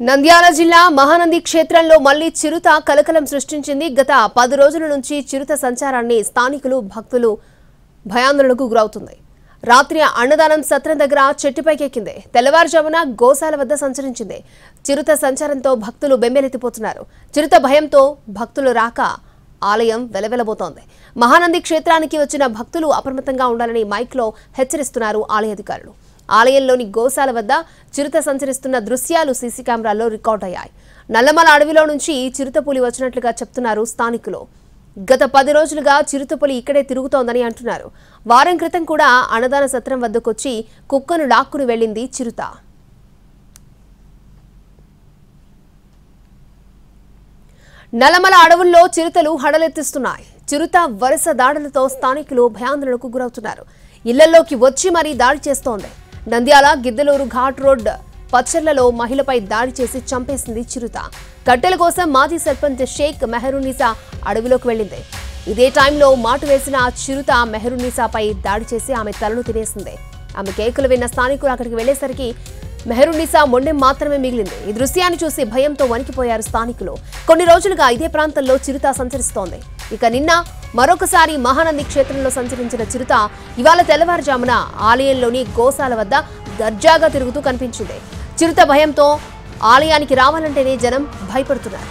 నంద్యాల జిల్లా మహానంది క్షేత్రంలో మళ్లీ చిరుత కలకలం సృష్టించింది. గత 10 రోజుల నుంచి చిరుత సంచారాన్ని స్థానికులు భక్తులు భయాందోళనకు గురవుతుంది. రాత్రి అన్నదానం సత్రం దగ్గర చెట్టుపైకెక్కింది. తెల్లవారుజామున గోశాల వద్ద సంచరించింది. చిరుత సంచారంతో భక్తులు బెంబేలెత్తిపోతున్నారు. చిరుత భయంతో భక్తులు రాక ఆలయం వెలవెలబోతోంది. మహానంది క్షేత్రానికి వచ్చిన భక్తులు అప్రమత్తంగా ఉండాలని మైక్లో హెచ్చరిస్తున్నారు ఆలయ అధికారులు. ఆలయంలోని గోశాల వద్ద చిరుత సంచరిస్తున్న దృశ్యాలు సీసీ కెమెరాల్లో రికార్డ్ అయ్యాయి. నల్లమల అడవిలో నుంచి చిరుతపులి వచ్చినట్లుగా చెప్తున్నారు స్థానికులు. గత 10 రోజులుగా చిరుతపులి ఇక్కడే తిరుగుతోందని అంటున్నారు. వారం క్రితం కూడా అన్నదాన సత్రం వద్దకొచ్చి కుక్కను లాక్కుని వెళ్లింది చిరుత. నల్లమల అడవుల్లో చిరుతలు హడలెత్తిస్తున్నాయి. చిరుత వరుస దాడులతో స్థానికులు భయాందోళనకు గురవుతున్నారు. ఇళ్లలోకి వచ్చి మరీ దాడి చేస్తోంది. నంద్యాల గిద్దలూరు ఘాట్ రోడ్ పచ్చర్లలో మహిళపై దాడి చేసి చంపేసింది చిరుత. కట్టెల కోసం మాజీ సర్పంచ్ షేక్ మెహరునిసా అడవిలోకి వెళ్లింది. ఇదే టైంలో మాటు వేసిన చిరుత మెహరునిసాపై దాడి చేసి ఆమె తలను తినేసింది. ఆమె కేకలు విన్న స్థానికులు అక్కడికి వెళ్లేసరికి మెహరునిసా మొండెం మాత్రమే మిగిలింది. ఈ దృశ్యాన్ని చూసి భయంతో వణికిపోయారు స్థానికులు. కొన్ని రోజులుగా ఇదే ప్రాంతంలో చిరుత సంచరిస్తోంది. ఇక నిన్న మరొకసారి మహానంది క్షేత్రంలో సంచరించిన చిరుత ఇవాళ తెల్లవారుజామున ఆలయంలోని గోశాల వద్ద దర్జాగా తిరుగుతూ కనిపించింది. చిరుత భయంతో ఆలయానికి రావాలంటేనే జనం భయపడుతున్నారు.